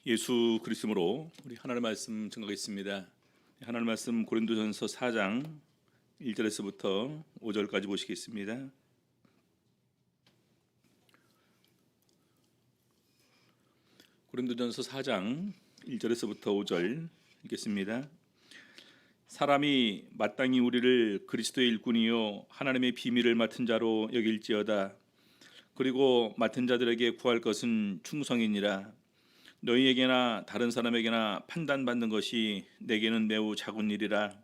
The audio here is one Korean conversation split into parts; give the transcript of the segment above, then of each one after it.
예수 그리스도로 우리 하나님의 말씀 증거하겠습니다. 하나님의 말씀 고린도전서 4장 1절에서부터 5절까지 보시겠습니다. 고린도전서 4장 1절에서부터 5절 읽겠습니다. 사람이 마땅히 우리를 그리스도의 일꾼이요 하나님의 비밀을 맡은 자로 여길지어다. 그리고 맡은 자들에게 구할 것은 충성이니라. 너희에게나 다른 사람에게나 판단받는 것이 내게는 매우 작은 일이라.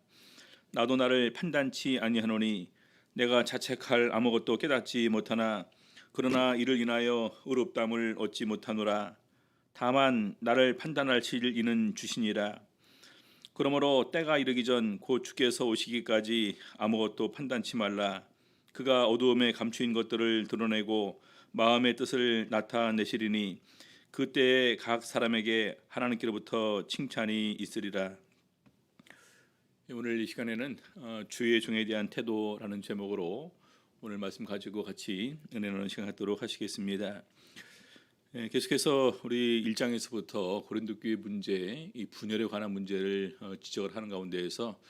나도 나를 판단치 아니하노니 내가 자책할 아무것도 깨닫지 못하나 그러나 이를 인하여 의롭다함을 얻지 못하노라. 다만 나를 판단하실 이는 주시니라. 그러므로 때가 이르기 전 곧 주께서 오시기까지 아무것도 판단치 말라. 그가 어두움에 감추인 것들을 드러내고 마음의 뜻을 나타내시리니 그때에 각 사람에게 하나님께로부터 칭찬이 있으리라. 오늘 이 시간에는 주의 종에 대한 태도라는 제목으로 오늘 말씀 가지고 같이 은혜 나누는 시간 갖도록 하시겠습니다. 계속해서 우리 1장에서부터 고린도 교회 문제, 이 분열에 관한 문제를 지적을 하는 가운데에서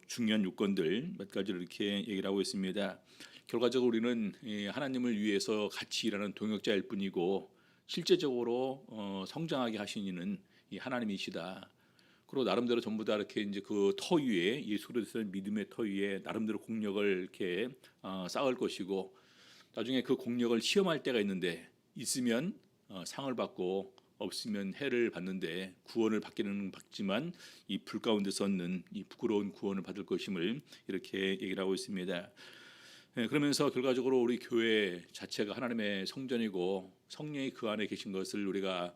중요한 요건들 몇 가지를 이렇게 얘기를 하고 있습니다. 결과적으로 우리는 하나님을 위해서 같이 일하는 동역자일 뿐이고 실제적으로 성장하게 하신 이는 이 하나님이시다. 그리고 나름대로 전부 다 이렇게 이제 그 터 위에 예수 그리스도의 믿음의 터 위에 나름대로 공력을 이렇게 쌓을 것이고 나중에 그 공력을 시험할 때가 있는데 있으면 상을 받고 없으면 해를 받는데 구원을 받기는 받지만 이 불 가운데서 얻는 이 부끄러운 구원을 받을 것임을 이렇게 얘기를 하고 있습니다. 그러면서 결과적으로 우리 교회 자체가 하나님의 성전이고 성령이 그 안에 계신 것을 우리가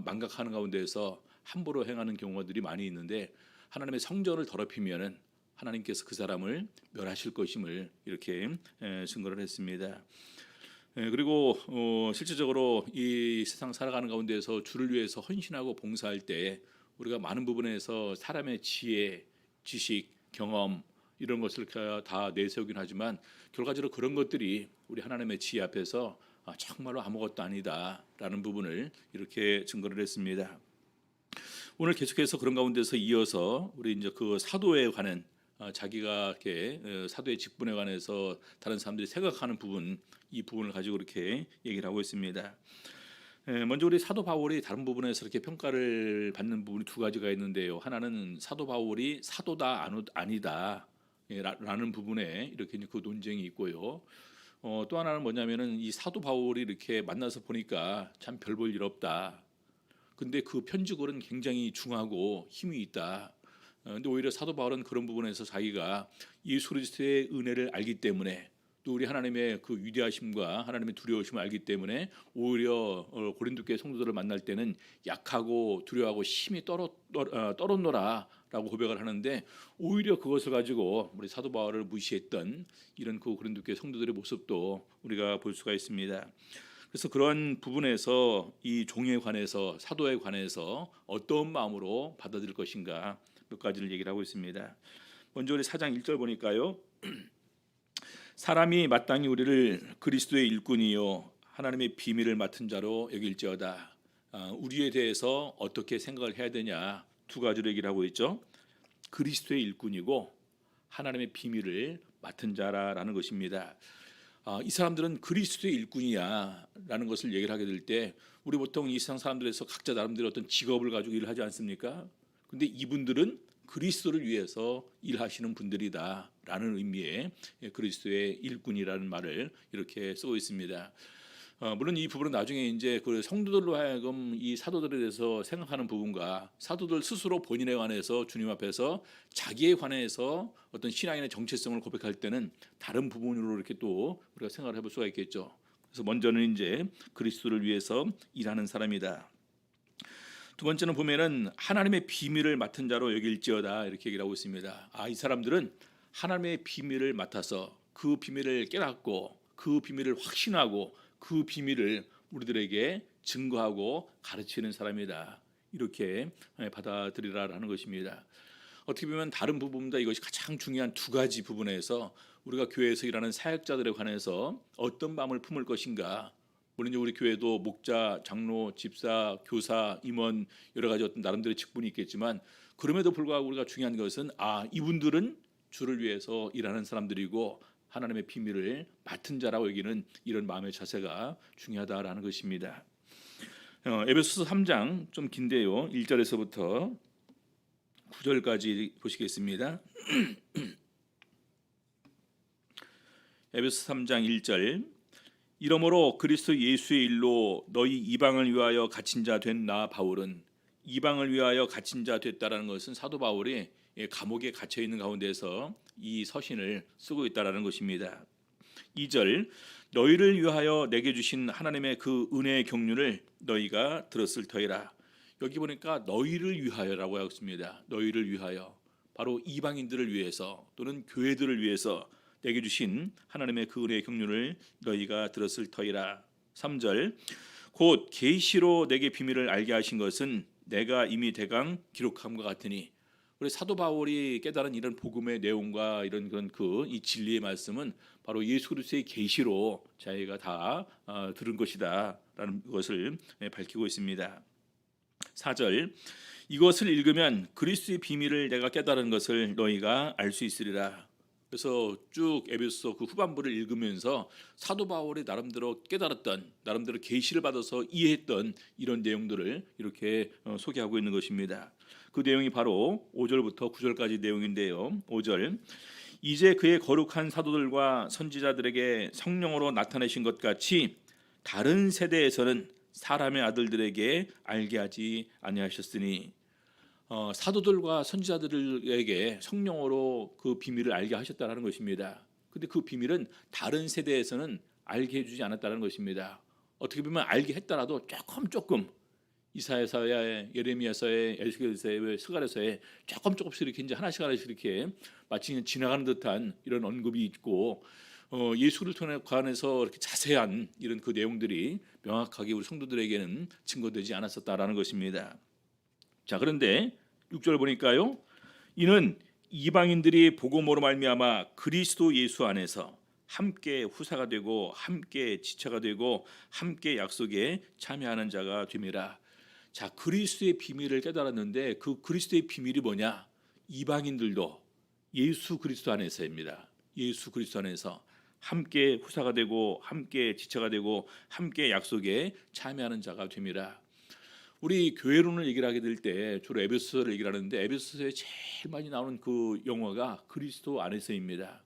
망각하는 가운데서 함부로 행하는 경우들이 많이 있는데 하나님의 성전을 더럽히면은 하나님께서 그 사람을 멸하실 것임을 이렇게 증거를 했습니다. 그리고 실질적으로 이 세상 살아가는 가운데서 주를 위해서 헌신하고 봉사할 때 우리가 많은 부분에서 사람의 지혜, 지식, 경험 이런 것을 다 내세우긴 하지만 결과적으로 그런 것들이 우리 하나님의 지혜 앞에서 정말로 아무것도 아니다라는 부분을 이렇게 증거를 했습니다. 오늘 계속해서 그런 가운데서 이어서 우리 이제 그 사도에 관한 자기가 이렇게 사도의 직분에 관해서 다른 사람들이 생각하는 부분, 이 부분을 가지고 이렇게 얘기를 하고 있습니다. 먼저 우리 사도 바울이 다른 부분에서 이렇게 평가를 받는 부분이 두 가지가 있는데요. 하나는 사도 바울이 사도다 아니다 라는 부분에 이렇게 그 논쟁이 있고요. 또 하나는 뭐냐면은 이 사도 바울이 이렇게 만나서 보니까 참 별 볼 일 없다. 근데 그 편직으로는 굉장히 중하고 힘이 있다. 근데 오히려 사도 바울은 그런 부분에서 자기가 예수 그리스도의 은혜를 알기 때문에 또 우리 하나님의 그 위대하심과 하나님의 두려우심을 알기 때문에 오히려 고린도 교회 성도들을 만날 때는 약하고 두려워하고 힘이 떨었노라라고 고백을 하는데 오히려 그것을 가지고 우리 사도 바울을 무시했던 이런 그 고린도 교회 성도들의 모습도 우리가 볼 수가 있습니다. 그래서 그런 부분에서 이 종에 관해서 사도에 관해서 어떤 마음으로 받아들일 것인가 몇 가지를 얘기를 하고 있습니다. 먼저 우리 4장 1절 보니까요. 사람이 마땅히 우리를 그리스도의 일꾼이요 하나님의 비밀을 맡은 자로 여길지어다. 우리에 대해서 어떻게 생각을 해야 되냐 두 가지로 얘기를 하고 있죠. 그리스도의 일꾼이고 하나님의 비밀을 맡은 자라는 것입니다. 이 사람들은 그리스도의 일꾼이야라는 것을 얘기를 하게 될 때 우리 보통 이 세상 사람들에서 각자 나름대로 어떤 직업을 가지고 일을 하지 않습니까? 근데 이분들은 그리스도를 위해서 일하시는 분들이다라는 의미의 그리스도의 일꾼이라는 말을 이렇게 쓰고 있습니다. 물론 이 부분은 나중에 이제 그 성도들로 하여금 이 사도들에 대해서 생각하는 부분과 사도들 스스로 본인에 관해서 주님 앞에서 자기에 관해서 어떤 신앙인의 정체성을 고백할 때는 다른 부분으로 이렇게 또 우리가 생각을 해볼 수가 있겠죠. 그래서 먼저는 이제 그리스도를 위해서 일하는 사람이다. 두 번째는 보면은 하나님의 비밀을 맡은 자로 여길지어다 이렇게 얘기를 하고 있습니다. 이 사람들은 하나님의 비밀을 맡아서 그 비밀을 깨닫고 그 비밀을 확신하고 그 비밀을 우리들에게 증거하고 가르치는 사람이다. 이렇게 받아들이라는 것입니다. 어떻게 보면 다른 부분보다 이것이 가장 중요한 두 가지 부분에서 우리가 교회에서 일하는 사역자들에 관해서 어떤 마음을 품을 것인가 물론 우리 교회도 목자, 장로, 집사, 교사, 임원 여러 가지 어떤 나름대로의 직분이 있겠지만 그럼에도 불구하고 우리가 중요한 것은 이분들은 주를 위해서 일하는 사람들이고 하나님의 비밀을 맡은 자라고 여기는 이런 마음의 자세가 중요하다라는 것입니다. 에베소서 3장 좀 긴데요. 1절에서부터 9절까지 보시겠습니다. 에베소 3장 1절 이러므로 그리스도 예수의 일로 너희 이방을 위하여 갇힌 자 된 나 바울은 이방을 위하여 갇힌 자 됐다라는 것은 사도 바울이 감옥에 갇혀 있는 가운데서 이 서신을 쓰고 있다라는 것입니다. 2절 너희를 위하여 내게 주신 하나님의 그 은혜의 경륜을 너희가 들었을 터이라. 여기 보니까 너희를 위하여라고 하고 있습니다. 너희를 위하여 바로 이방인들을 위해서 또는 교회들을 위해서 내게 주신 하나님의 그 은혜의 경륜을 너희가 들었을 터이라. 3절 곧 계시로 내게 비밀을 알게 하신 것은 내가 이미 대강 기록함과 같으니. 우리 사도 바울이 깨달은 이런 복음의 내용과 이런 그런 이 진리의 말씀은 바로 예수 그리스도의 계시로 자기가 다 들은 것이다라는 것을 밝히고 있습니다. 4절 이것을 읽으면 그리스도의 비밀을 내가 깨달은 것을 너희가 알 수 있으리라. 그래서 쭉 에베소서 그 후반부를 읽으면서 사도 바울이 나름대로 깨달았던, 나름대로 계시를 받아서 이해했던 이런 내용들을 이렇게 소개하고 있는 것입니다. 그 내용이 바로 5절부터 9절까지 내용인데요. 5절 이제 그의 거룩한 사도들과 선지자들에게 성령으로 나타내신 것 같이 다른 세대에서는 사람의 아들들에게 알게 하지 아니하셨으니. 사도들과 선지자들에게 성령으로 그 비밀을 알게 하셨다는 것입니다. 근데 그 비밀은 다른 세대에서는 알게 해주지 않았다는 것입니다. 어떻게 보면 알게 했더라도 조금 이사야서에, 예레미야서에, 에스겔서에, 스가랴서에 조금씩 이렇게 이제 하나씩 이렇게 마치 지나가는 듯한 이런 언급이 있고 예수를 통해 관해서 이렇게 자세한 이런 그 내용들이 명확하게 우리 성도들에게는 증거되지 않았었다라는 것입니다. 자, 그런데 6절 보니까요. 이는 이방인들이 복음으로 말미암아 그리스도 예수 안에서 함께 후사가 되고 함께 지체가 되고 함께 약속에 참여하는 자가 됨이라. 자, 그리스도의 비밀을 깨달았는데 그 그리스도의 비밀이 뭐냐? 이방인들도 예수 그리스도 안에서입니다. 예수 그리스도 안에서 함께 후사가 되고 함께 지체가 되고 함께 약속에 참여하는 자가 됨이라. 우리 교회론을 얘기를 하게 될 때 주로 에베소서를 얘기를 하는데 에베소서에 제일 많이 나오는 그 용어가 그리스도 안에서입니다.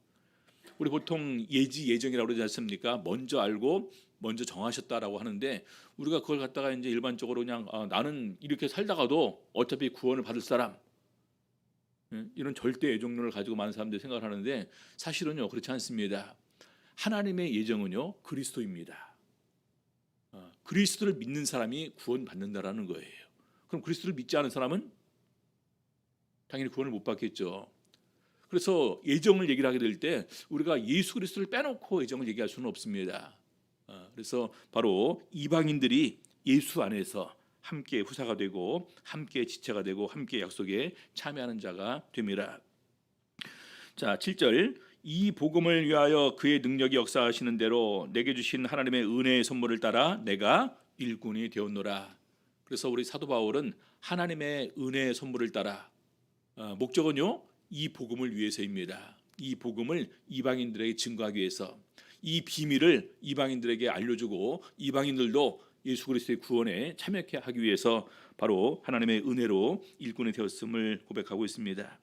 우리 보통 예정이라고 그러지 않습니까? 먼저 알고 먼저 정하셨다라고 하는데 우리가 그걸 갖다가 이제 일반적으로 그냥 나는 이렇게 살다가도 어차피 구원을 받을 사람, 이런 절대 예정론을 가지고 많은 사람들이 생각을 하는데 사실은요 그렇지 않습니다. 하나님의 예정은요 그리스도입니다. 그리스도를 믿는 사람이 구원받는다라는 거예요. 그럼 그리스도를 믿지 않은 사람은 당연히 구원을 못 받겠죠. 그래서 예정을 얘기를 하게 될 때 우리가 예수 그리스도를 빼놓고 예정을 얘기할 수는 없습니다. 그래서 바로 이방인들이 예수 안에서 함께 후사가 되고 함께 지체가 되고 함께 약속에 참여하는 자가 됨이라. 자, 7절 이 복음을 위하여 그의 능력이 역사하시는 대로 내게 주신 하나님의 은혜의 선물을 따라 내가 일꾼이 되었노라. 그래서 우리 사도 바울은 하나님의 은혜의 선물을 따라 목적은요 이 복음을 위해서입니다. 이 복음을 이방인들에게 증거하기 위해서 이 비밀을 이방인들에게 알려주고 이방인들도 예수 그리스도의 구원에 참여하게 하기 위해서 바로 하나님의 은혜로 일꾼이 되었음을 고백하고 있습니다.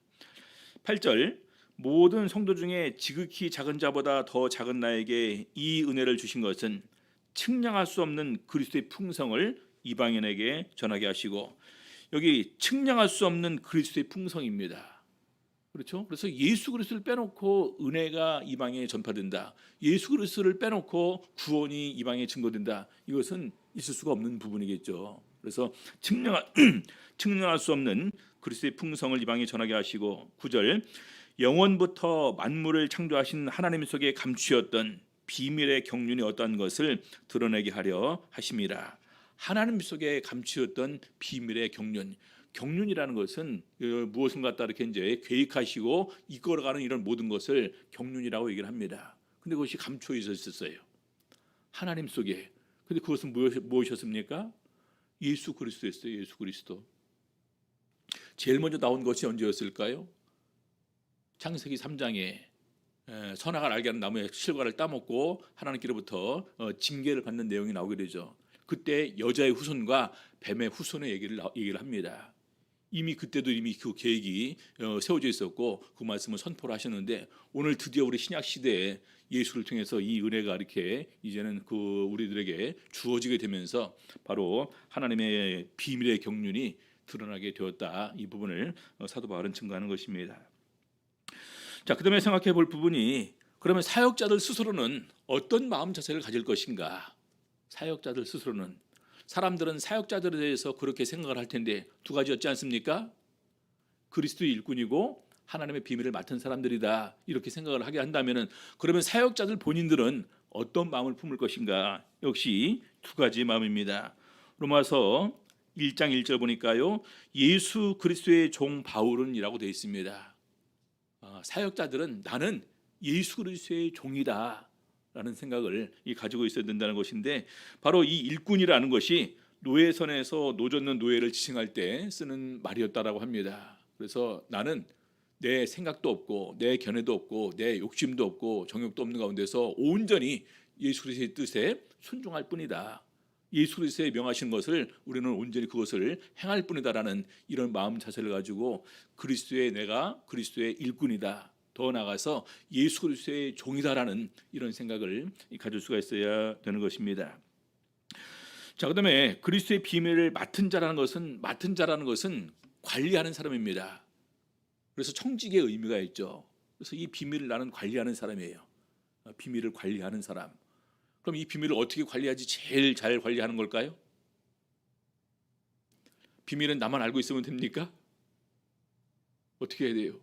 8절 모든 성도 중에 지극히 작은 자보다 더 작은 나에게 이 은혜를 주신 것은 측량할 수 없는 그리스도의 풍성을 이방인에게 전하게 하시고, 여기 측량할 수 없는 그리스도의 풍성입니다. 그렇죠? 그래서 예수 그리스도를 빼놓고 은혜가 이방에 전파된다. 예수 그리스도를 빼놓고 구원이 이방에 증거된다. 이것은 있을 수가 없는 부분이겠죠. 그래서 측량할 수 없는 그리스도의 풍성을 이방에 전하게 하시고, 9절 영원부터 만물을 창조하신 하나님 속에 감추었던 비밀의 경륜이 어떠한 것을 드러내게 하려 하심이라. 하나님 속에 감추었던 비밀의 경륜이라는 것은 무엇을 갖다 이렇게 이제 계획하시고 이끌어가는 이런 모든 것을 경륜이라고 얘기를 합니다. 근데 그것이 감춰 있었어요. 하나님 속에. 근데 그것은 무엇이었습니까? 예수 그리스도였어요. 예수 그리스도. 제일 먼저 나온 것이 언제였을까요? 창세기 3장에 선악을 알게 하는 나무의 실과를 따먹고 하나님께로부터 징계를 받는 내용이 나오게 되죠. 그때 여자의 후손과 뱀의 후손의 얘기를 합니다. 이미 그때도 이미 그 계획이 세워져 있었고 그 말씀을 선포를 하셨는데 오늘 드디어 우리 신약 시대에 예수를 통해서 이 은혜가 이렇게 이제는 그 우리들에게 주어지게 되면서 바로 하나님의 비밀의 경륜이 드러나게 되었다. 이 부분을 사도 바울은 증거하는 것입니다. 자, 그다음에 생각해 볼 부분이 그러면 사역자들 스스로는 어떤 마음 자세를 가질 것인가? 사역자들 스스로는 사람들은 사역자들에 대해서 그렇게 생각을 할 텐데 두 가지였지 않습니까? 그리스도의 일꾼이고 하나님의 비밀을 맡은 사람들이다 이렇게 생각을 하게 한다면은 그러면 사역자들 본인들은 어떤 마음을 품을 것인가? 역시 두 가지 마음입니다. 로마서 1장 1절 보니까요. 예수 그리스도의 종 바울은이라고 되어 있습니다. 사역자들은 나는 예수 그리스도의 종이다 라는 생각을 가지고 있어야 된다는 것인데 바로 이 일꾼이라는 것이 노예선에서 노젓는 노예를 지칭할 때 쓰는 말이었다라고 합니다. 그래서 나는 내 생각도 없고 내 견해도 없고 내 욕심도 없고 정욕도 없는 가운데서 온전히 예수 그리스도의 뜻에 순종할 뿐이다. 예수 그리스도의 명하신 것을 우리는 온전히 그것을 행할 뿐이다라는 이런 마음 자세를 가지고 내가 그리스도의 일꾼이다. 더 나아가서 예수 그리스도의 종이다라는 이런 생각을 가질 수가 있어야 되는 것입니다. 자, 그다음에 그리스도의 비밀을 맡은 자라는 것은 관리하는 사람입니다. 그래서 청직의 의미가 있죠. 그래서 이 비밀을 나는 관리하는 사람이에요. 비밀을 관리하는 사람. 그럼 이 비밀을 어떻게 관리하지 제일 잘 관리하는 걸까요? 비밀은 나만 알고 있으면 됩니까? 어떻게 해야 돼요?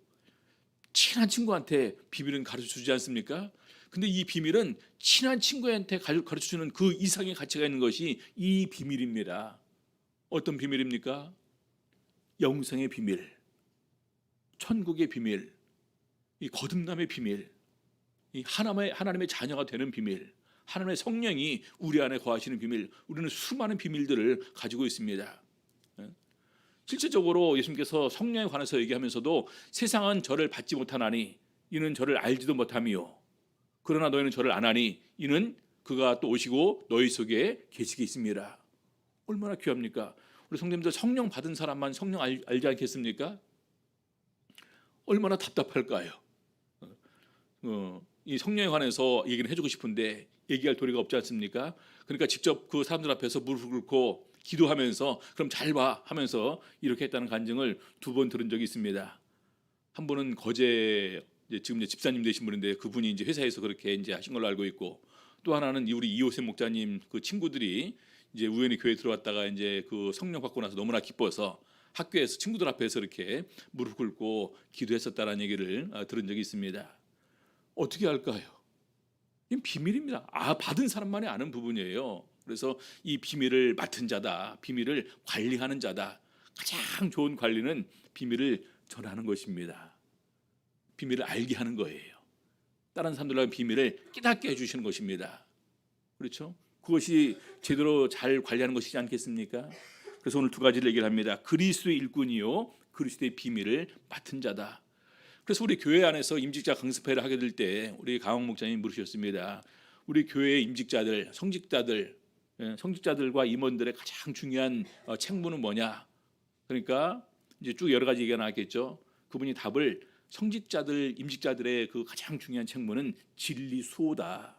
친한 친구한테 비밀은 가르쳐주지 않습니까? 근데 이 비밀은 친한 친구한테 가르쳐주는 그 이상의 가치가 있는 것이 이 비밀입니다. 어떤 비밀입니까? 영생의 비밀, 천국의 비밀, 이 거듭남의 비밀, 이 하나님의 자녀가 되는 비밀, 하나님의 성령이 우리 안에 거하시는 비밀, 우리는 수많은 비밀들을 가지고 있습니다. 실제적으로 예수님께서 성령에 관해서 얘기하면서도 세상은 저를 받지 못하나니 이는 저를 알지도 못하며 그러나 너희는 저를 아나니 이는 그가 또 오시고 너희 속에 계시게 있습니다. 얼마나 귀합니까? 우리 성도님들 성령 받은 사람만 성령 알지 않겠습니까? 얼마나 답답할까요? 이 성령에 관해서 얘기를 해주고 싶은데 얘기할 도리가 없지 않습니까? 그러니까 직접 그 사람들 앞에서 무릎을 꿇고 기도하면서 그럼 잘 봐 하면서 이렇게 했다는 간증을 2번 들은 적이 있습니다. 한 분은 거제 지금 집사님 되신 분인데 그분이 이제 회사에서 그렇게 이제 하신 걸로 알고 있고 또 하나는 우리 이호셉 목사님 그 친구들이 이제 우연히 교회 들어왔다가 이제 그 성령 받고 나서 너무나 기뻐서 학교에서 친구들 앞에서 이렇게 무릎 꿇고 기도했었다라는 얘기를 들은 적이 있습니다. 어떻게 할까요? 이건 비밀입니다. 받은 사람만이 아는 부분이에요. 그래서 이 비밀을 맡은 자다, 비밀을 관리하는 자다. 가장 좋은 관리는 비밀을 전하는 것입니다. 비밀을 알게 하는 거예요. 다른 사람들과 비밀을 깨닫게 해주시는 것입니다. 그렇죠? 그것이 제대로 잘 관리하는 것이지 않겠습니까? 그래서 오늘 2가지를 얘기를 합니다. 그리스도의 일꾼이요, 그리스도의 비밀을 맡은 자다. 그래서 우리 교회 안에서 임직자 강습회를 하게 될 때 우리 강홍 목사님이 물으셨습니다. 우리 교회의 임직자들, 성직자들과 임원들의 가장 중요한 책무는 뭐냐? 그러니까 이제 쭉 여러 가지 얘기가 나왔겠죠. 그분이 답을 성직자들, 임직자들의 그 가장 중요한 책무는 진리 수호다.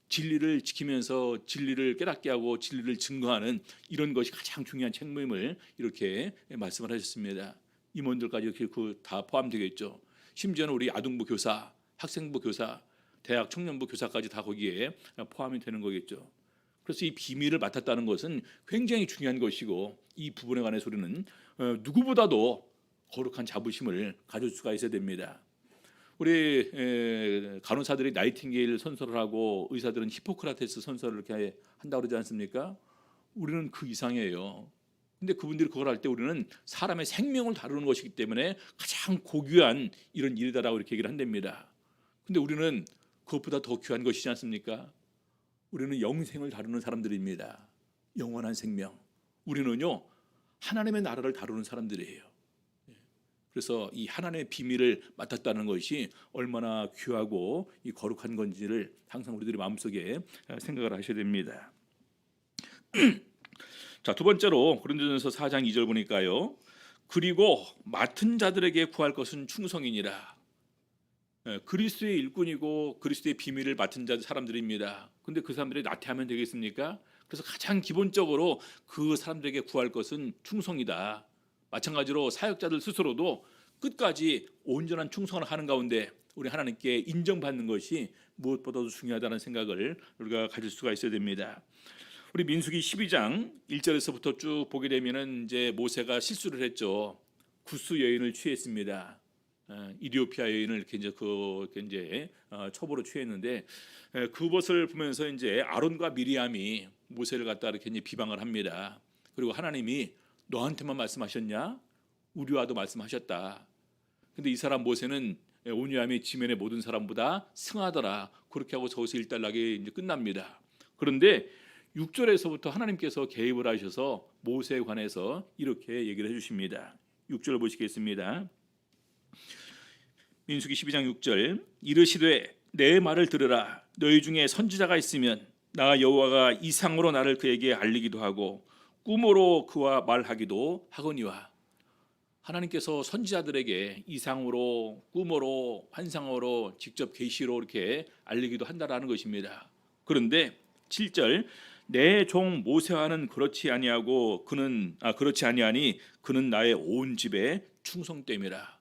진리를 지키면서 진리를 깨닫게 하고 진리를 증거하는 이런 것이 가장 중요한 책무임을 이렇게 말씀을 하셨습니다. 임원들까지 이렇게 다 포함되겠죠. 심지어는 우리 아동부 교사, 학생부 교사, 대학 청년부 교사까지 다 거기에 포함이 되는 거겠죠. 그래서 이 비밀을 맡았다는 것은 굉장히 중요한 것이고 이 부분에 관해서 우리는 누구보다도 거룩한 자부심을 가질 수가 있어야 됩니다. 우리 간호사들이 나이팅게일 선서를 하고 의사들은 히포크라테스 선서를 이렇게 한다고 그러지 않습니까? 우리는 그 이상이에요. 근데 그분들이 그걸 할 때 우리는 사람의 생명을 다루는 것이기 때문에 가장 고귀한 이런 일이다라고 이렇게 얘기를 한답니다. 근데 우리는 그것보다 더 귀한 것이지 않습니까? 우리는 영생을 다루는 사람들입니다. 영원한 생명. 우리는요, 하나님의 나라를 다루는 사람들이에요. 그래서 이 하나님의 비밀을 맡았다는 것이 얼마나 귀하고 이 거룩한 건지를 항상 우리들이 마음속에 생각을 하셔야 됩니다. 자, 두 번째로 고린도전서 4장 2절 보니까요. 그리고 맡은 자들에게 구할 것은 충성이니라. 그리스도의 일꾼이고 그리스도의 비밀을 맡은 사람들입니다. 근데 그 사람들이 나태하면 되겠습니까? 그래서 가장 기본적으로 그 사람들에게 구할 것은 충성이다. 마찬가지로 사역자들 스스로도 끝까지 온전한 충성을 하는 가운데 우리 하나님께 인정받는 것이 무엇보다도 중요하다는 생각을 우리가 가질 수가 있어야 됩니다. 우리 민수기 12장 1절에서부터 쭉 보게 되면은 이제 모세가 실수를 했죠. 구스 여인을 취했습니다. 이디오피아 여인을 이렇게 이제 첩으로 취했는데 그것을 보면서 이제 아론과 미리암이 모세를 갖다 이렇게 이제 비방을 합니다. 그리고 하나님이 너한테만 말씀하셨냐? 우리와도 말씀하셨다. 근데 이 사람 모세는 온유함이 지면의 모든 사람보다 승하더라. 그렇게 하고 저기서 일단락이 이제 끝납니다. 그런데 6절에서부터 하나님께서 개입을 하셔서 모세에 관해서 이렇게 얘기를 해주십니다. 6절 보시겠습니다. 민수기 12장 6절 이르시되 내 말을 들으라. 너희 중에 선지자가 있으면 나 여호와가 이상으로 나를 그에게 알리기도 하고 꿈으로 그와 말하기도 하거니와. 하나님께서 선지자들에게 이상으로 꿈으로 환상으로 직접 계시로 이렇게 알리기도 한다라는 것입니다. 그런데 7절 내 종 모세와는 그렇지 아니하니 그는 나의 온 집에 충성됨이라.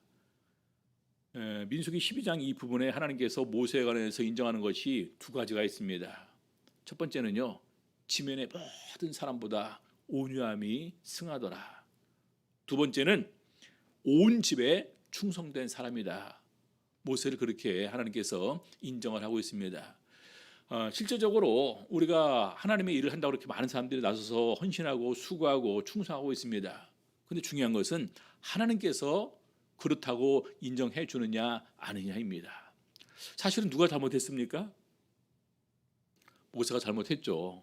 민수기 12장 이 부분에 하나님께서 모세에 관해서 인정하는 것이 두 가지가 있습니다. 첫 번째는요, 지면의 모든 사람보다 온유함이 승하더라. 두 번째는 온 집에 충성된 사람이다. 모세를 그렇게 하나님께서 인정을 하고 있습니다. 실제적으로 우리가 하나님의 일을 한다고 그렇게 많은 사람들이 나서서 헌신하고 수고하고 충성하고 있습니다. 그런데 중요한 것은 하나님께서 그렇다고 인정해 주느냐 아니냐입니다. 사실은 누가 잘못했습니까? 모세가 잘못했죠.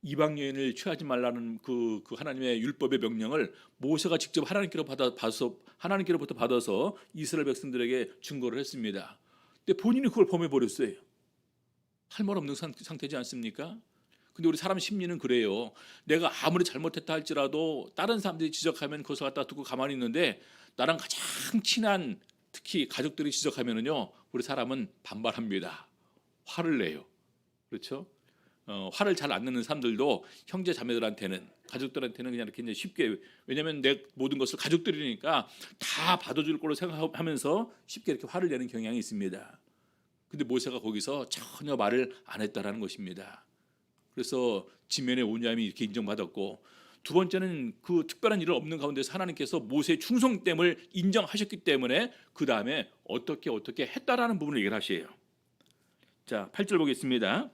이방 여인을 취하지 말라는 그 하나님의 율법의 명령을 모세가 직접 하나님께로부터 받아서 이스라엘 백성들에게 증거를 했습니다. 근데 본인이 그걸 범해 버렸어요. 할 말 없는 상태지 않습니까? 근데 우리 사람 심리는 그래요. 내가 아무리 잘못했다 할지라도 다른 사람들이 지적하면 그것을 갖다 두고 가만히 있는데 나랑 가장 친한 특히 가족들이 지적하면은요, 우리 사람은 반발합니다. 화를 내요. 그렇죠? 화를 잘 안 내는 사람들도 형제 자매들한테는 가족들한테는 그냥 이렇게 이제 쉽게, 왜냐하면 내 모든 것을 가족들이니까 다 받아줄 걸로 생각하면서 쉽게 이렇게 화를 내는 경향이 있습니다. 근데 모세가 거기서 전혀 말을 안 했다라는 것입니다. 그래서 지면의 온유함이 이렇게 인정받았고, 두 번째는 그 특별한 일을 없는 가운데서 하나님께서 모세의 충성됨을 인정하셨기 때문에 그 다음에 어떻게 했다라는 부분을 얘기를 하시에요. 자, 8절 보겠습니다.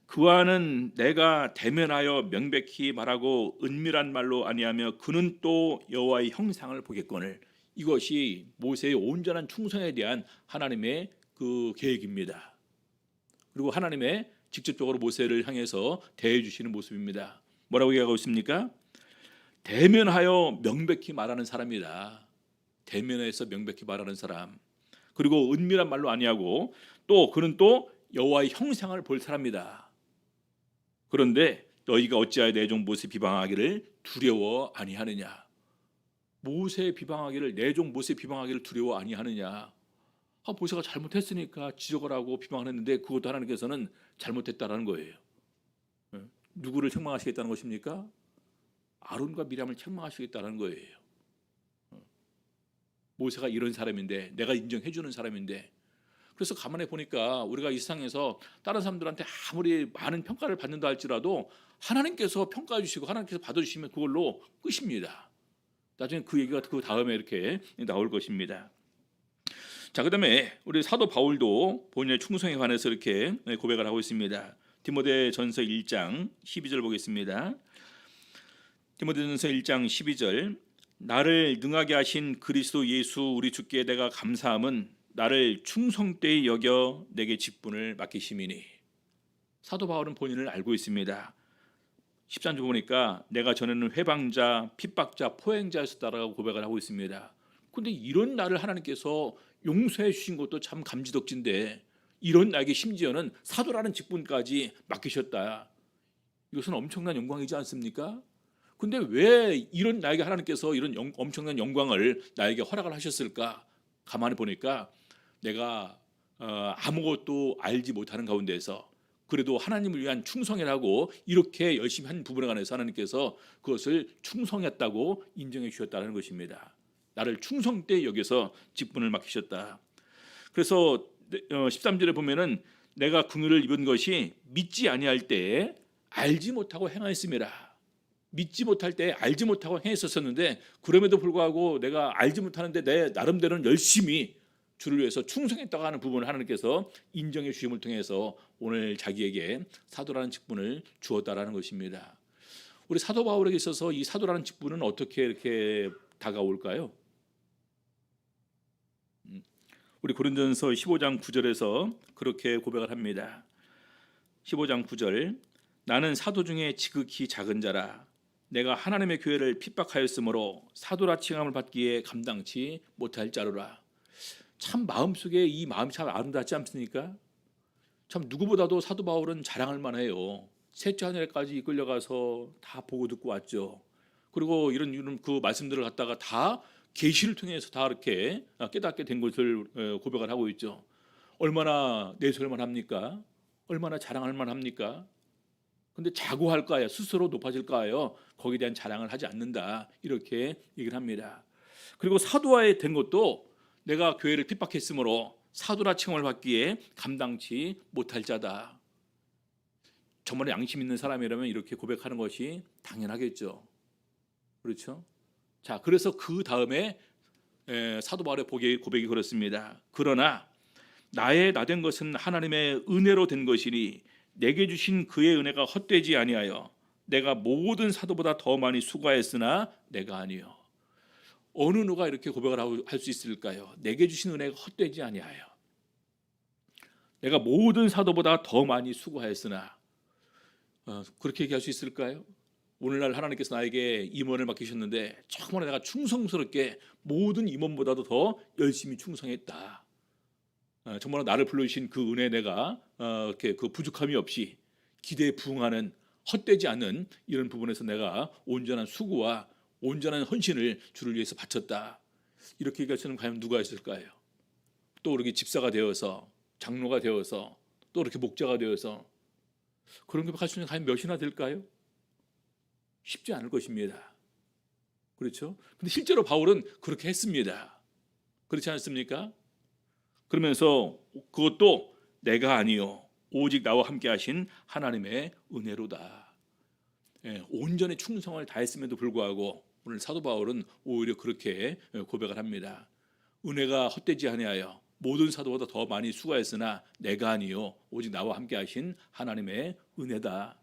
그와는 내가 대면하여 명백히 말하고 은밀한 말로 아니하며 그는 또 여호와의 형상을 보겠거늘. 이것이 모세의 온전한 충성에 대한 하나님의 그 계획입니다. 그리고 하나님의 직접적으로 모세를 향해서 대해 주시는 모습입니다. 뭐라고 얘기하고 있습니까? 대면하여 명백히 말하는 사람이다. 대면에서 명백히 말하는 사람. 그리고 은밀한 말로 아니하고 또 그는 또 여호와의 형상을 볼 사람이다. 그런데 너희가 어찌하여 내 종 모세 비방하기를 두려워 아니하느냐? 모세 비방하기를, 내 종 모세 비방하기를 두려워 아니하느냐? 모세가 잘못했으니까 지적을 하고 비방을 했는데 그것도 하나님께서는 잘못했다라는 거예요. 누구를 책망하시겠다는 것입니까? 아론과 미리암을 책망하시겠다는 거예요. 모세가 이런 사람인데, 내가 인정해 주는 사람인데. 그래서 가만히 보니까 우리가 이 세상에서 다른 사람들한테 아무리 많은 평가를 받는다 할지라도 하나님께서 평가해 주시고 하나님께서 받아주시면 그걸로 끝입니다. 나중에 그 얘기가 그 다음에 이렇게 나올 것입니다. 자, 그다음에 우리 사도 바울도 본인의 충성에 관해서 이렇게 고백을 하고 있습니다. 디모데전서 1장 12절 보겠습니다. 디모데전서 1장 12절 나를 능하게 하신 그리스도 예수 우리 주께 내가 감사함은 나를 충성되이 여겨 내게 직분을 맡기심이니. 사도 바울은 본인을 알고 있습니다. 13절 보니까 내가 전에는 회방자, 핍박자, 포행자였다라고 고백을 하고 있습니다. 근데 이런 나를 하나님께서 용서해 주신 것도 참 감지덕진데 이런 나에게 심지어는 사도라는 직분까지 맡기셨다. 이것은 엄청난 영광이지 않습니까? 근데 왜 이런 나에게 하나님께서 이런 엄청난 영광을 나에게 허락을 하셨을까? 가만히 보니까 내가 아무것도 알지 못하는 가운데서 그래도 하나님을 위한 충성이라고 이렇게 열심히 한 부분에 관해서 하나님께서 그것을 충성했다고 인정해 주셨다는 것입니다. 나를 충성되이 여기서 직분을 맡기셨다. 그래서 13절에 보면은 내가 긍휼을 입은 것이 믿지 아니할 때에 알지 못하고 행하였음이라. 믿지 못할 때 알지 못하고 행했었는데 그럼에도 불구하고 내가 알지 못하는데 내 나름대로는 열심히 주를 위해서 충성했다고 하는 부분을 하나님께서 인정해 주심을 통해서 오늘 자기에게 사도라는 직분을 주었다라는 것입니다. 우리 사도 바울에게 있어서 이 사도라는 직분은 어떻게 이렇게 다가올까요? 우리 고린도전서 15장 9절에서 그렇게 고백을 합니다. 15장 9절 나는 사도 중에 지극히 작은 자라 내가 하나님의 교회를 핍박하였으므로 사도라 칭함을 받기에 감당치 못할 자로라. 참 마음속에 이 마음이 참 아름답지 않습니까? 참 누구보다도 사도 바울은 자랑할 만해요. 셋째 하늘까지 이끌려가서 다 보고 듣고 왔죠. 그리고 이런 그 말씀들을 갖다가 다 계시를 통해서 다 이렇게 깨닫게 된 것을 고백을 하고 있죠. 얼마나 내세울만 합니까? 얼마나 자랑할 만합니까? 근데 자고할까요? 스스로 높아질까요? 거기에 대한 자랑을 하지 않는다. 이렇게 얘기를 합니다. 그리고 사도화에 된 것도 내가 교회를 핍박했으므로 사도라 칭함을 받기에 감당치 못할 자다. 정말 양심 있는 사람이라면 이렇게 고백하는 것이 당연하겠죠. 그렇죠? 자, 그래서 그 다음에 사도 바울의 고백이 그렇습니다. 그러나 나의 나된 것은 하나님의 은혜로 된 것이니 내게 주신 그의 은혜가 헛되지 아니하여 내가 모든 사도보다 더 많이 수고하였으나 내가 아니요. 어느 누가 이렇게 고백을 할 수 있을까요? 내게 주신 은혜가 헛되지 아니하여 내가 모든 사도보다 더 많이 수고하였으나 그렇게 얘기할 수 있을까요? 오늘날 하나님께서 나에게 임원을 맡기셨는데 정말 내가 충성스럽게 모든 임원보다도 더 열심히 충성했다. 정말 나를 불러주신 그 은혜 내가 이렇게 그 부족함이 없이 기대에 부응하는 헛되지 않는 이런 부분에서 내가 온전한 수고와 온전한 헌신을 주를 위해서 바쳤다. 이렇게 얘기할 수는 과연 누가 있을까요? 또 이렇게 집사가 되어서 장로가 되어서 또 이렇게 목자가 되어서 그런 고백할 수 있는 과연 몇이나 될까요? 쉽지 않을 것입니다. 그렇죠? 근데 실제로 바울은 그렇게 했습니다. 그렇지 않습니까? 그러면서 그것도 내가 아니요 오직 나와 함께 하신 하나님의 은혜로다. 온전히 충성을 다했음에도 불구하고 오늘 사도 바울은 오히려 그렇게 고백을 합니다. 은혜가 헛되지 아니하여 모든 사도보다 더 많이 수고했으나 내가 아니요 오직 나와 함께 하신 하나님의 은혜다.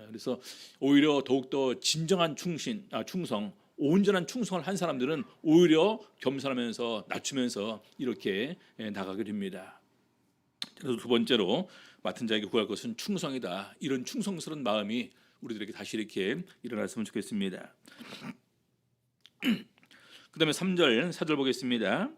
그래서 오히려 더욱더 진정한 충성, 온전한 충성을 한 사람들은 오히려 겸손하면서 낮추면서 이렇게 나가게 됩니다. 그래서 두 번째로 맡은 자에게 구할 것은 충성이다. 이런 충성스러운 마음이 우리들에게 다시 이렇게 일어났으면 좋겠습니다. 그 다음에 3절, 4절 보겠습니다.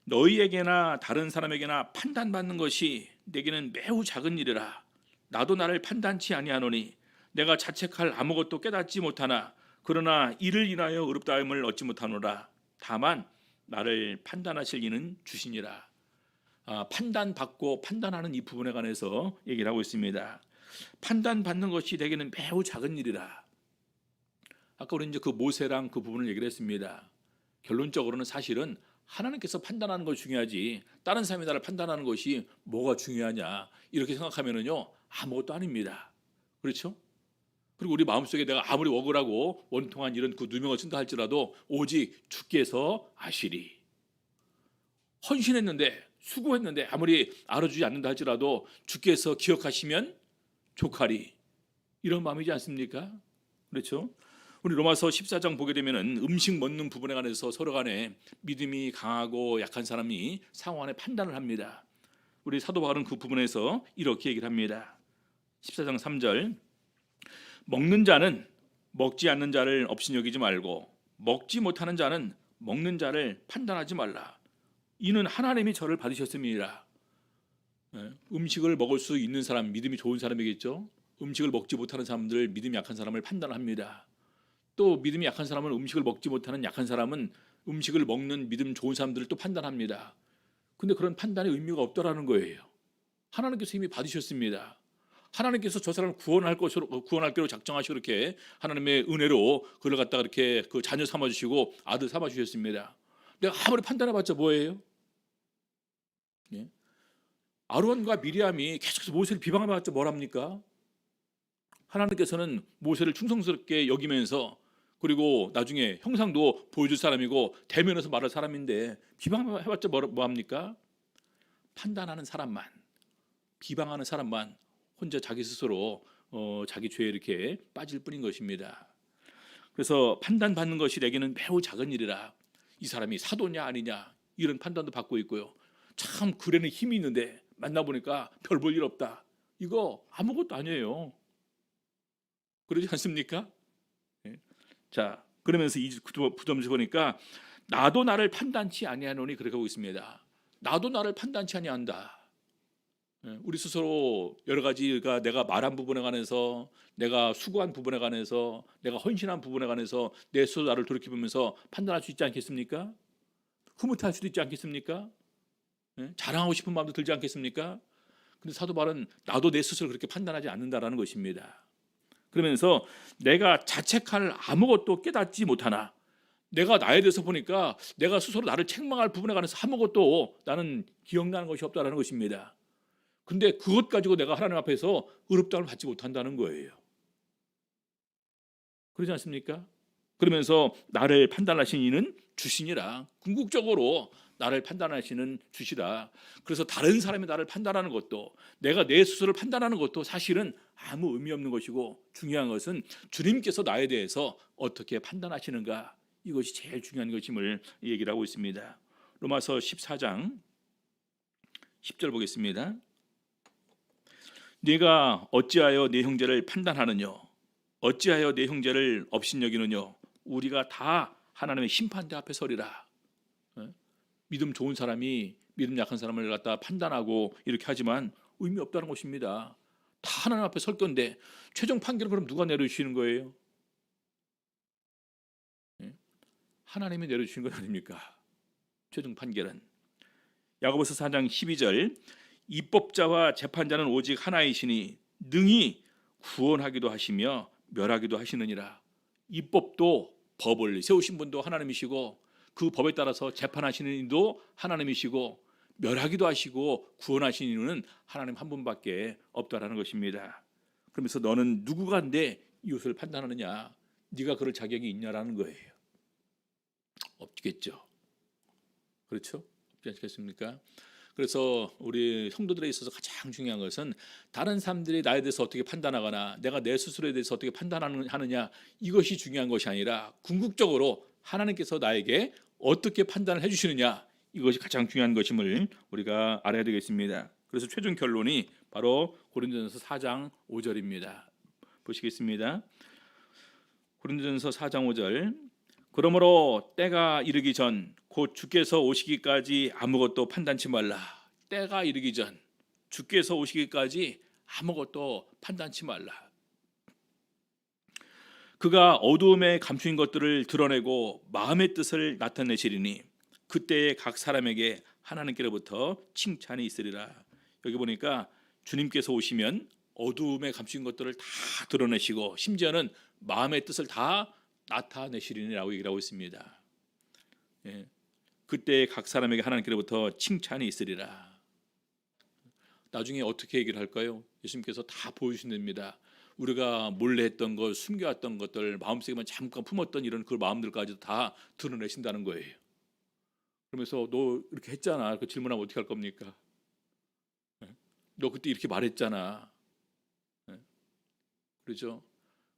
너희에게나 다른 사람에게나 판단받는 것이 내게는 매우 작은 일이라. 나도 나를 판단치 아니하노니 내가 자책할 아무것도 깨닫지 못하나 그러나 이를 인하여 의롭다함을 얻지 못하노라. 다만 나를 판단하실 이는 주시니라. 판단받고 판단하는 이 부분에 관해서 얘기를 하고 있습니다. 판단받는 것이 내게는 매우 작은 일이라. 아까 우리 이제 그 모세랑 그 부분을 얘기를 했습니다. 결론적으로는 사실은 하나님께서 판단하는 것이 중요하지 다른 사람이 나를 판단하는 것이 뭐가 중요하냐 이렇게 생각하면은요 아무것도 아닙니다. 그렇죠? 그리고 우리 마음속에 내가 아무리 억울하고 원통한 이런 그 누명을 쓴다 할지라도 오직 주께서 아시리. 헌신했는데 수고했는데 아무리 알아주지 않는다 할지라도 주께서 기억하시면 족하리. 이런 마음이지 않습니까? 그렇죠? 우리 로마서 14장 보게 되면은 음식 먹는 부분에 관해서 서로 간에 믿음이 강하고 약한 사람이 상호 간에 판단을 합니다. 우리 사도 바울은 그 부분에서 이렇게 얘기를 합니다. 14장 3절 먹는 자는 먹지 않는 자를 업신여기지 말고 먹지 못하는 자는 먹는 자를 판단하지 말라. 이는 하나님이 저를 받으셨음이니라. 음식을 먹을 수 있는 사람, 믿음이 좋은 사람이겠죠. 음식을 먹지 못하는 사람들, 믿음이 약한 사람을 판단합니다. 또 믿음이 약한 사람은 음식을 먹지 못하는 약한 사람은 음식을 먹는 믿음 좋은 사람들을 또 판단합니다. 근데 그런 판단의 의미가 없다라는 거예요. 하나님께서 이미 받으셨습니다. 하나님께서 저 사람을 구원할 기로 작정하시고 이렇게 하나님의 은혜로 그를 갖다가 이렇게 그 자녀 삼아 주시고 아들 삼아 주셨습니다. 내가 아무리 판단해봤자 뭐예요? 예? 아론과 미리암이 계속해서 모세를 비방해봤자 뭐랍니까? 하나님께서는 모세를 충성스럽게 여기면서 그리고 나중에 형상도 보여줄 사람이고 대면에서 말할 사람인데 비방해봤자 뭐합니까? 판단하는 사람만, 비방하는 사람만 혼자 자기 스스로 자기 죄에 이렇게 빠질 뿐인 것입니다. 그래서 판단받는 것이 내게는 매우 작은 일이라. 이 사람이 사도냐 아니냐 이런 판단도 받고 있고요. 참 글에는 힘이 있는데 만나보니까 별 볼 일 없다. 이거 아무것도 아니에요. 그러지 않습니까? 예. 자, 그러면서 이 구절에서 보니까 나도 나를 판단치 아니하노니 그렇게 하고 있습니다. 나도 나를 판단치 아니한다. 우리 스스로 여러 가지가 내가 말한 부분에 관해서, 내가 수고한 부분에 관해서, 내가 헌신한 부분에 관해서 내 스스로 나를 돌이켜보면서 판단할 수 있지 않겠습니까? 흐뭇할 수도 있지 않겠습니까? 자랑하고 싶은 마음도 들지 않겠습니까? 근데 사도 바울은 나도 내 스스로 그렇게 판단하지 않는다라는 것입니다. 그러면서 내가 자책할 아무것도 깨닫지 못하나, 내가 나에 대해서 보니까 내가 스스로 나를 책망할 부분에 관해서 아무것도 나는 기억나는 것이 없다라는 것입니다. 근데 그것 가지고 내가 하나님 앞에서 의롭다함을 받지 못한다는 거예요. 그러지 않습니까? 그러면서 나를 판단하신 이는 주시니라. 궁극적으로 나를 판단하시는 주시라. 그래서 다른 사람이 나를 판단하는 것도, 내가 내 스스로를 판단하는 것도 사실은 아무 의미 없는 것이고, 중요한 것은 주님께서 나에 대해서 어떻게 판단하시는가, 이것이 제일 중요한 것임을 얘기를 하고 있습니다. 로마서 14장 10절 보겠습니다. 네가 어찌하여 내 형제를 판단하느냐, 어찌하여 내 형제를 업신여기느냐. 우리가 다 하나님의 심판대 앞에 서리라. 믿음 좋은 사람이 믿음 약한 사람을 갖다 판단하고 이렇게 하지만 의미 없다는 것입니다. 다 하나님 앞에 설 건데 최종 판결은 그럼 누가 내려주시는 거예요? 하나님이 내려주시는 건 아닙니까? 최종 판결은. 야고보서 4장 12절 입법자와 재판자는 오직 하나이시니 능히 구원하기도 하시며 멸하기도 하시느니라. 입법도, 법을 세우신 분도 하나님이시고 그 법에 따라서 재판하시는 이도 하나님이시고 멸하기도 하시고 구원하시는 이는 하나님 한 분밖에 없다라는 것입니다. 그러면서 너는 누구가 내 이웃을 판단하느냐, 네가 그럴 자격이 있냐라는 거예요. 없겠죠. 그렇죠? 없지 않겠습니까? 그래서 우리 성도들에 있어서 가장 중요한 것은 다른 사람들이 나에 대해서 어떻게 판단하거나 내가 내 스스로에 대해서 어떻게 판단하느냐, 이것이 중요한 것이 아니라 궁극적으로 하나님께서 나에게 어떻게 판단을 해주시느냐, 이것이 가장 중요한 것임을 우리가 알아야 되겠습니다. 그래서 최종 결론이 바로 고린도전서 4장 5절입니다. 보시겠습니다. 고린도전서 4장 5절 그러므로 때가 이르기 전 곧 주께서 오시기까지 아무것도 판단치 말라. 때가 이르기 전, 주께서 오시기까지 아무것도 판단치 말라. 그가 어두움에 감추인 것들을 드러내고 마음의 뜻을 나타내시리니 그때에 각 사람에게 하나님께로부터 칭찬이 있으리라. 여기 보니까 주님께서 오시면 어두움에 감추인 것들을 다 드러내시고 심지어는 마음의 뜻을 다 나타내시리라고 얘기를 하고 있습니다. 예. 그때 각 사람에게 하나님께로부터 칭찬이 있으리라. 나중에 어떻게 얘기를 할까요? 예수님께서 다 보여주신답니다. 우리가 몰래 했던 것, 숨겨왔던 것들, 마음속에만 잠깐 품었던 이런 그 마음들까지도 다 드러내신다는 거예요. 그러면서 너 이렇게 했잖아. 그 질문하면 어떻게 할 겁니까? 너 그때 이렇게 말했잖아. 그렇죠?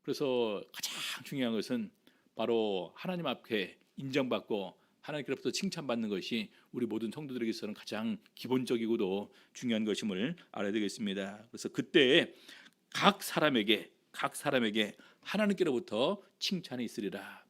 그래서 가장 중요한 것은 바로 하나님 앞에 인정받고 하나님께로부터 칭찬받는 것이 우리 모든 성도들에게서는 가장 기본적이고도 중요한 것임을 알아야 되겠습니다. 그래서 그때 각 사람에게 하나님께로부터 칭찬이 있으리라.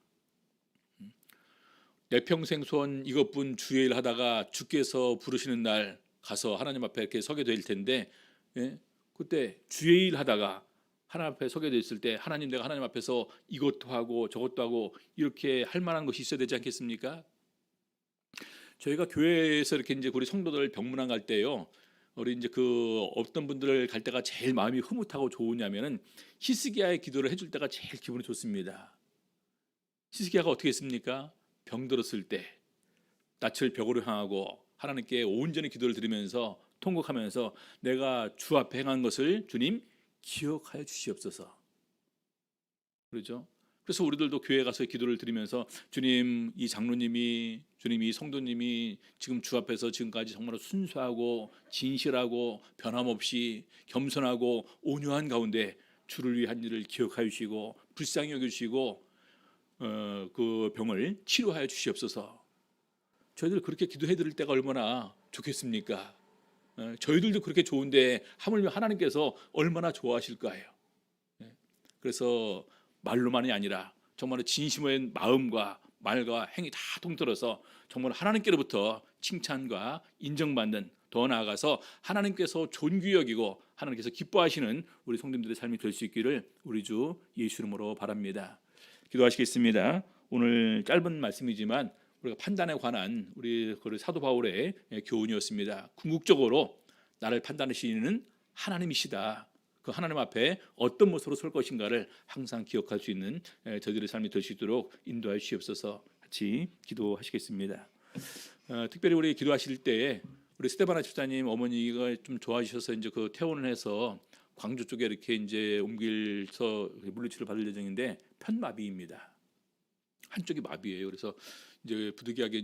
내 평생 소원 이것뿐 주의 일 하다가 주께서 부르시는 날 가서 하나님 앞에 이렇게 서게 될 텐데, 예? 그때 주의 일 하다가 하나님 앞에 서게 됐을 때 하나님, 내가 하나님 앞에서 이것도 하고 저것도 하고 이렇게 할 만한 것이 있어야 되지 않겠습니까? 저희가 교회에서 이렇게 이제 우리 성도들 병문안 갈 때요, 우리 이제 그 어떤 분들 갈 때가 제일 마음이 흐뭇하고 좋으냐면은 히스기야의 기도를 해줄 때가 제일 기분이 좋습니다. 히스기야가 어떻게 했습니까? 병들었을 때 낯을 벽으로 향하고 하나님께 온전히 기도를 드리면서 통곡하면서 내가 주 앞에 행한 것을 주님 기억하여 주시옵소서. 그렇죠? 그래서 우리들도 교회 가서 기도를 드리면서 주님, 이 장로님이, 주님, 이 성도님이 지금 주 앞에서 지금까지 정말 순수하고 진실하고 변함없이 겸손하고 온유한 가운데 주를 위한 일을 기억하여 주시고 불쌍히 여기시고 그 병을 치료하여 주시옵소서. 저희들 그렇게 기도해 드릴 때가 얼마나 좋겠습니까? 저희들도 그렇게 좋은데 하물며 하나님께서 얼마나 좋아하실까요? 그래서 말로만이 아니라 정말 진심의 마음과 말과 행위 다 통틀어서 정말 하나님께로부터 칭찬과 인정받는, 더 나아가서 하나님께서 존귀 여기고 하나님께서 기뻐하시는 우리 성도님들의 삶이 될 수 있기를 우리 주 예수 이름으로 바랍니다. 기도하시겠습니다. 오늘 짧은 말씀이지만 우리가 판단에 관한 우리 사도 바울의 교훈이었습니다. 궁극적으로 나를 판단하시는 하나님이시다. 그 하나님 앞에 어떤 모습으로 설 것인가를 항상 기억할 수 있는 저희들의 삶이 될 수 있도록 인도하여 주시옵소서. 같이 기도하시겠습니다. 특별히 우리 기도하실 때에 우리 스테바나 집사님 어머니가 좀 좋아지셔서 이제 그 퇴원을 해서 광주 쪽에 이렇게 이제 옮길서 물리치료를 받을 예정인데 편마비입니다. 한쪽이 마비예요. 그래서 이제 부득이하게